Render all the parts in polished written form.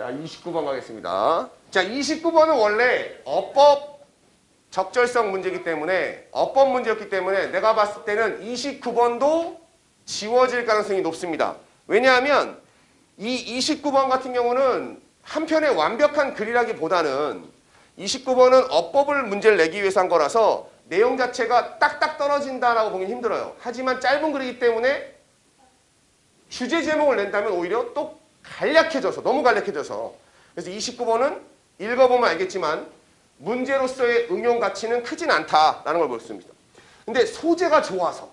자, 29번 가겠습니다. 자, 29번은 원래 어법 적절성 문제이기 때문에 어법 문제였기 때문에 내가 봤을 때는 29번도 지워질 가능성이 높습니다. 왜냐하면 이 29번 같은 경우는 한편의 완벽한 글이라기보다는 29번은 어법을 문제를 내기 위해서 한 거라서 내용 자체가 딱딱 떨어진다라고 보긴 힘들어요. 하지만 짧은 글이기 때문에 주제 제목을 낸다면 오히려 또 간략해져서 너무 간략해져서 그래서 29번은 읽어보면 알겠지만 문제로서의 응용 가치는 크진 않다라는 걸 볼 수 있습니다. 근데 소재가 좋아서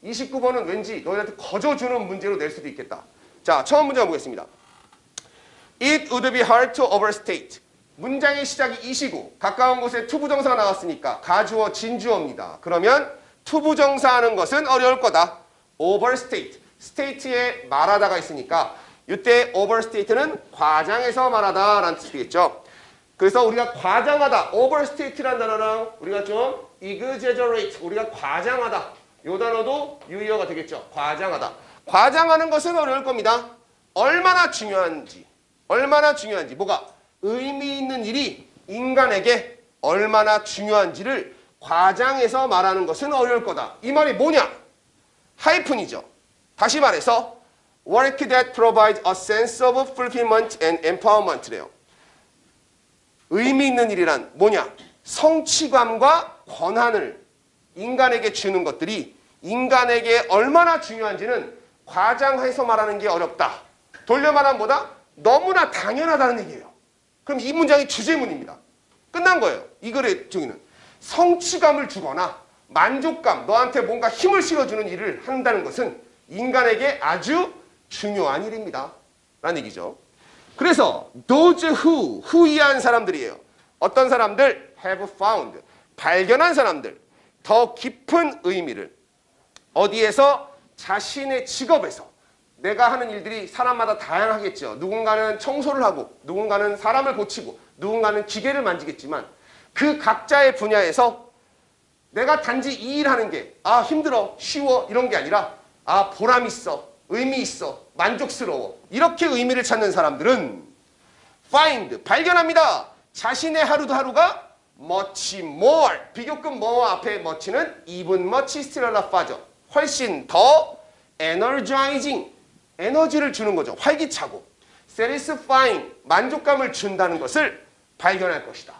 29번은 왠지 너희한테 거저주는 문제로 낼 수도 있겠다. 자, 처음 문제 보겠습니다. It would be hard to overstate. 문장의 시작이 이시고 가까운 곳에 투부정사가 나왔으니까 가주어 진주어입니다. 그러면 투부정사 하는 것은 어려울 거다. overstate. state에 말하다가 있으니까 이때 overstate는 과장해서 말하다 라는 뜻이겠죠. 그래서 우리가 과장하다, overstate라는 단어랑 우리가 좀 exaggerate, 우리가 과장하다. 이 단어도 유의어가 되겠죠. 과장하다. 과장하는 것은 어려울 겁니다. 얼마나 중요한지, 뭐가 의미 있는 일이 인간에게 얼마나 중요한지를 과장해서 말하는 것은 어려울 거다. 이 말이 뭐냐? 하이픈이죠. 다시 말해서 work that provides a sense of fulfillment and empowerment래요. 의미 있는 일이란 뭐냐? 성취감과 권한을 인간에게 주는 것들이 인간에게 얼마나 중요한지는 과장해서 말하는 게 어렵다. 돌려 말하면 뭐다? 너무나 당연하다는 얘기예요. 그럼 이 문장이 주제문입니다. 끝난 거예요. 이 글의 정의는. 성취감을 주거나 만족감, 너한테 뭔가 힘을 실어주는 일을 한다는 것은 인간에게 아주 중요한 일입니다. 라는 얘기죠. 그래서 those who, 후이한 사람들이에요. 어떤 사람들? have found, 발견한 사람들. 더 깊은 의미를 어디에서? 자신의 직업에서. 내가 하는 일들이 사람마다 다양하겠죠. 누군가는 청소를 하고 누군가는 사람을 고치고 누군가는 기계를 만지겠지만 그 각자의 분야에서 내가 단지 이 일하는 게 힘들어, 쉬워 이런 게 아니라 보람 있어, 의미 있어, 만족스러워 이렇게 의미를 찾는 사람들은 find, 발견합니다. 자신의 하루도 하루가 much more, 비교급 more 앞에 much는 even much still 빠져. 훨씬 더 energizing, 에너지를 주는 거죠. 활기차고 satisfying, 만족감을 준다는 것을 발견할 것이다.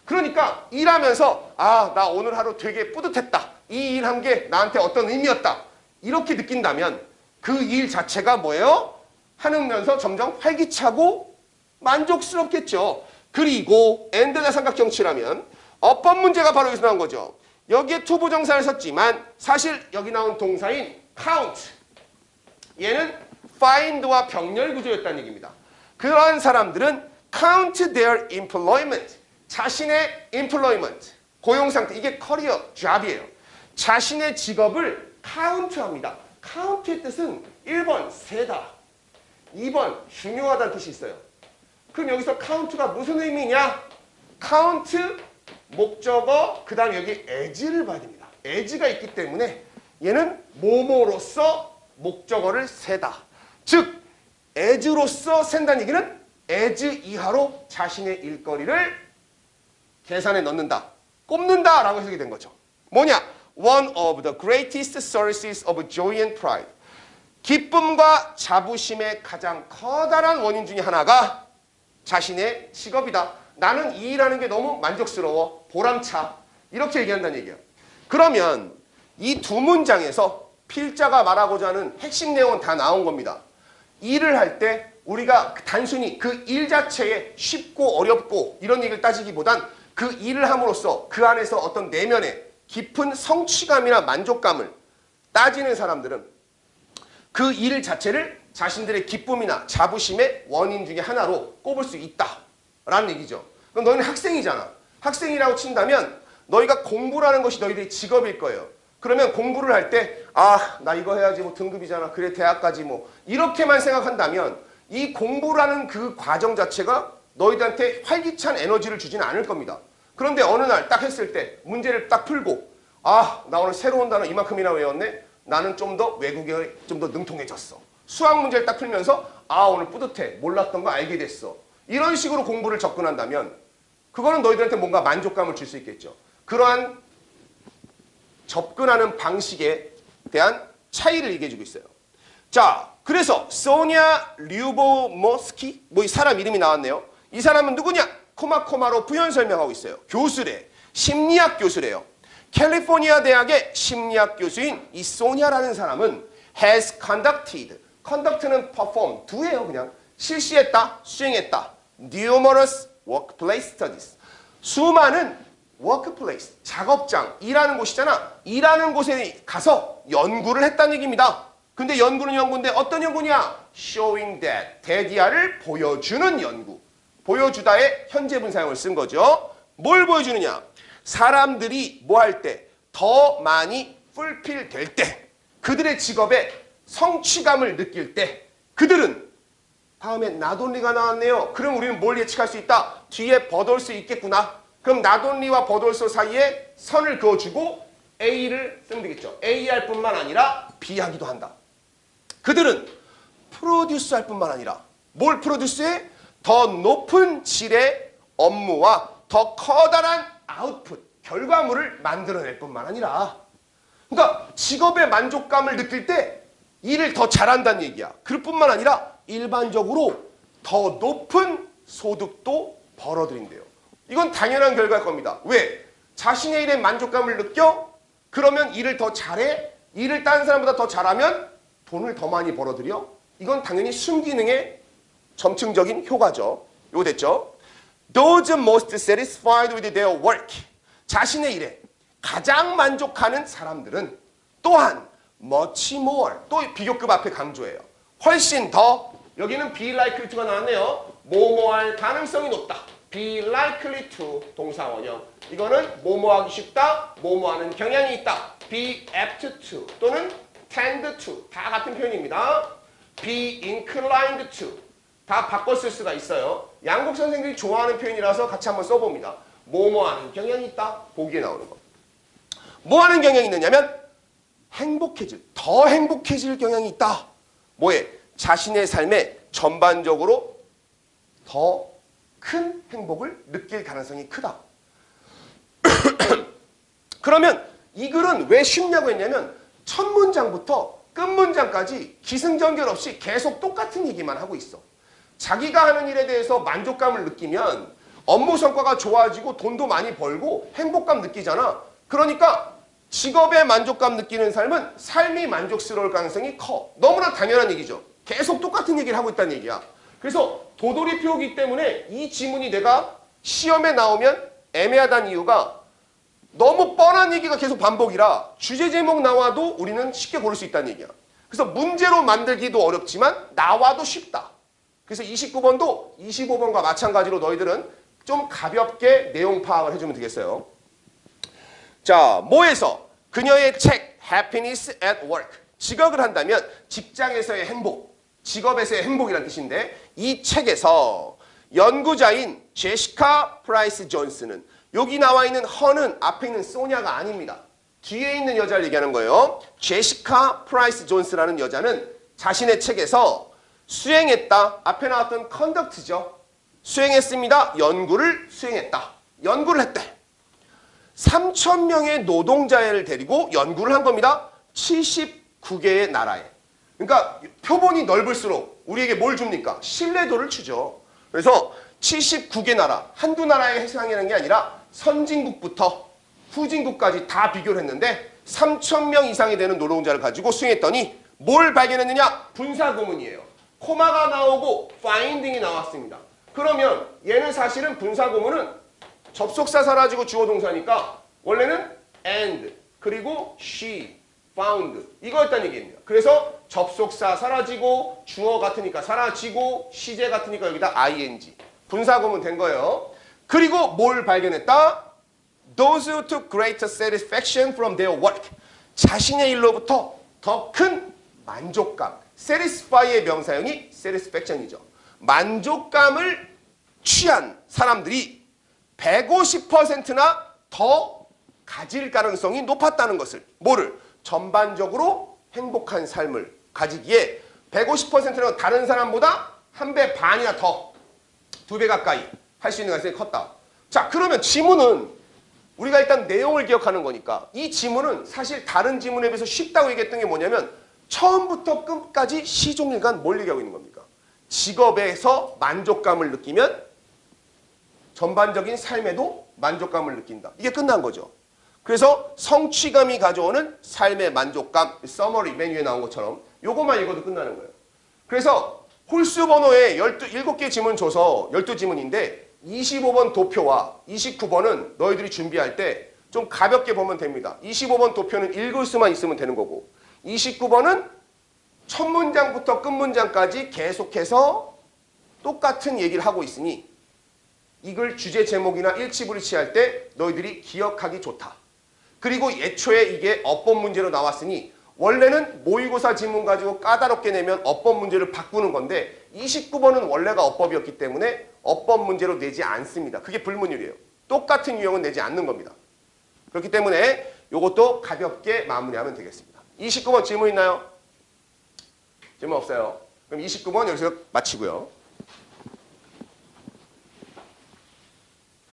그러니까 일하면서 나 오늘 하루 되게 뿌듯했다. 이 일 한 게 나한테 어떤 의미였다. 이렇게 느낀다면 그 일 자체가 뭐예요? 하면서 점점 활기차고 만족스럽겠죠. 그리고 엔드가 삼각형치라면 어법 문제가 바로 여기서 나온 거죠. 여기에 투부정사를 썼지만 사실 여기 나온 동사인 count, 얘는 find와 병렬 구조였다는 얘기입니다. 그러한 사람들은 count their employment, 자신의 employment, 고용상태, 이게 커리어, job이에요. 자신의 직업을 count합니다. count의 뜻은 1번 세다, 2번 중요하다는 뜻이 있어요. 그럼 여기서 count가 무슨 의미냐? count, 목적어, 그 다음에 여기 as를 봐야 됩니다. as가 있기 때문에 얘는 뭐뭐로서 목적어를 세다. 즉 as로서 센다는 얘기는 as 이하로 자신의 일거리를 계산에 넣는다, 꼽는다 라고 해석이 된 거죠. 뭐냐? One of the greatest sources of joy and pride. 기쁨과 자부심의 가장 커다란 원인 중에 하나가 자신의 직업이다. 나는 이 일하는 게 너무 만족스러워, 보람차, 이렇게 얘기한다는 얘기예요. 그러면 이 두 문장에서 필자가 말하고자 하는 핵심 내용은 다 나온 겁니다. 일을 할 때 우리가 단순히 그 일 자체에 쉽고 어렵고 이런 얘기를 따지기보단 그 일을 함으로써 그 안에서 어떤 내면의 깊은 성취감이나 만족감을 따지는 사람들은 그 일 자체를 자신들의 기쁨이나 자부심의 원인 중에 하나로 꼽을 수 있다라는 얘기죠. 그럼 너희는 학생이잖아. 학생이라고 친다면 너희가 공부라는 것이 너희들의 직업일 거예요. 그러면 공부를 할 때 나 이거 해야지, 뭐 등급이잖아, 그래 대학까지 뭐 이렇게만 생각한다면 이 공부라는 그 과정 자체가 너희들한테 활기찬 에너지를 주지는 않을 겁니다. 그런데 어느 날 딱 했을 때 문제를 딱 풀고 나 오늘 새로운 단어 이만큼이나 외웠네. 나는 좀 더 외국에 좀 더 능통해졌어. 수학 문제를 딱 풀면서 아 오늘 뿌듯해. 몰랐던 거 알게 됐어. 이런 식으로 공부를 접근한다면 그거는 너희들한테 뭔가 만족감을 줄 수 있겠죠. 그러한 접근하는 방식에 대한 차이를 얘기해주고 있어요. 자, 그래서 소냐 류보모스키 뭐 이 사람 이름이 나왔네요. 이 사람은 누구냐? 코마코마로 부연 설명하고 있어요. 교수래. 심리학 교수래요. 캘리포니아 대학의 심리학 교수인 이 소냐라는 사람은 has conducted. conduct는 perform, do예요 그냥. 실시했다, 수행했다. numerous workplace studies. 수많은 workplace, 작업장, 일하는 곳이잖아. 일하는 곳에 가서 연구를 했다는 얘기입니다. 근데 연구는 연구인데 어떤 연구냐? showing that, 대디아를 보여주는 연구. 보여주다의 현재 분사형을 쓴 거죠. 뭘 보여주느냐? 사람들이 뭐 할 때? 더 많이 fulfill 될 때. 그들의 직업에 성취감을 느낄 때. 그들은 다음에 not only가 나왔네요. 그럼 우리는 뭘 예측할 수 있다? 뒤에 but also 있겠구나. 그럼 not only와 but also 사이에 선을 그어주고 A를 쓰면 되겠죠. A 할 뿐만 아니라 B 하기도 한다. 그들은 프로듀스 할 뿐만 아니라 뭘 프로듀스해? 더 높은 질의 업무와 더 커다란 아웃풋, 결과물을 만들어낼 뿐만 아니라 그러니까 직업의 만족감을 느낄 때 일을 더 잘한다는 얘기야. 그럴 뿐만 아니라 일반적으로 더 높은 소득도 벌어들인대요. 이건 당연한 결과일 겁니다. 왜? 자신의 일에 만족감을 느껴? 그러면 일을 더 잘해? 일을 다른 사람보다 더 잘하면 돈을 더 많이 벌어들여? 이건 당연히 순기능의 점층적인 효과죠. 이거 됐죠? Those most satisfied with their work. 자신의 일에 가장 만족하는 사람들은 또한 much more. 또 비교급 앞에 강조해요. 훨씬 더. 여기는 be likely to가 나왔네요. 뭐뭐할 가능성이 높다. be likely to 동사원형. 이거는 뭐뭐하기 쉽다. 뭐뭐하는 경향이 있다. be apt to 또는 tend to. 다 같은 표현입니다. be inclined to. 다 바꿔 쓸 수가 있어요. 양국 선생들이 좋아하는 표현이라서 같이 한번 써봅니다. 뭐뭐하는 경향이 있다. 보기에 나오는 거. 뭐하는 경향이 있느냐면 행복해질, 더 행복해질 경향이 있다. 뭐에? 자신의 삶에 전반적으로 더 큰 행복을 느낄 가능성이 크다. 그러면 이 글은 왜 쉽냐고 했냐면 첫 문장부터 끝 문장까지 기승전결 없이 계속 똑같은 얘기만 하고 있어. 자기가 하는 일에 대해서 만족감을 느끼면 업무 성과가 좋아지고 돈도 많이 벌고 행복감 느끼잖아. 그러니까 직업에 만족감 느끼는 삶은 삶이 만족스러울 가능성이 커. 너무나 당연한 얘기죠. 계속 똑같은 얘기를 하고 있다는 얘기야. 그래서 도돌이표기 때문에 이 지문이 내가 시험에 나오면 애매하다는 이유가 너무 뻔한 얘기가 계속 반복이라 주제 제목 나와도 우리는 쉽게 고를 수 있다는 얘기야. 그래서 문제로 만들기도 어렵지만 나와도 쉽다. 그래서 29번도 25번과 마찬가지로 너희들은 좀 가볍게 내용 파악을 해주면 되겠어요. 자, 뭐에서? 그녀의 책 Happiness at Work. 직업을 한다면 직장에서의 행복, 직업에서의 행복이라는 뜻인데 이 책에서 연구자인 제시카 프라이스 존스는 여기 나와 있는 허는 앞에 있는 소냐가 아닙니다. 뒤에 있는 여자를 얘기하는 거예요. 제시카 프라이스 존스라는 여자는 자신의 책에서 수행했다. 앞에 나왔던 conduct죠. 수행했습니다. 연구를 수행했다. 연구를 했대. 3,000명의 노동자를 데리고 연구를 한 겁니다. 79개의 나라에. 그러니까 표본이 넓을수록 우리에게 뭘 줍니까? 신뢰도를 주죠. 그래서 79개 나라, 한두 나라에 해당하는 게 아니라 선진국부터 후진국까지 다 비교를 했는데 3,000명 이상이 되는 노동자를 가지고 수행했더니 뭘 발견했느냐? 분사구문이에요. 코마가 나오고 finding이 나왔습니다. 그러면 얘는 사실은 분사구문은 접속사 사라지고 주어 동사니까 원래는 and 그리고 she, found 이거였다는 얘기입니다. 그래서 접속사 사라지고 주어 같으니까 사라지고 시제 같으니까 여기다 ing 분사구문 된 거예요. 그리고 뭘 발견했다? Those who took greater satisfaction from their work. 자신의 일로부터 더 큰 만족감. satisfy의 명사형이 satisfaction이죠. 만족감을 취한 사람들이 150%나 더 가질 가능성이 높았다는 것을. 뭐를? 전반적으로 행복한 삶을 가지기에 150%는 다른 사람보다 한 배 반이나 더, 2배 가까이 할 수 있는 가능성이 컸다. 자, 그러면 지문은 우리가 일단 내용을 기억하는 거니까 이 지문은 사실 다른 지문에 비해서 쉽다고 얘기했던 게 뭐냐면 처음부터 끝까지 시종일관 뭘 얘기하고 있는 겁니까? 직업에서 만족감을 느끼면 전반적인 삶에도 만족감을 느낀다. 이게 끝난 거죠. 그래서 성취감이 가져오는 삶의 만족감, 서머리 메뉴에 나온 것처럼 요것만 읽어도 끝나는 거예요. 그래서 홀수 번호에 7개 지문 줘서 12지문인데 25번 도표와 29번은 너희들이 준비할 때 좀 가볍게 보면 됩니다. 25번 도표는 읽을 수만 있으면 되는 거고 29번은 첫 문장부터 끝 문장까지 계속해서 똑같은 얘기를 하고 있으니 이걸 주제 제목이나 일치불일치할 때 너희들이 기억하기 좋다. 그리고 애초에 이게 어법 문제로 나왔으니 원래는 모의고사 지문 가지고 까다롭게 내면 어법 문제를 바꾸는 건데 29번은 원래가 어법이었기 때문에 어법 문제로 내지 않습니다. 그게 불문율이에요. 똑같은 유형은 내지 않는 겁니다. 그렇기 때문에 이것도 가볍게 마무리하면 되겠습니다. 29번 질문 있나요? 질문 없어요. 그럼 29번 여기서 마치고요.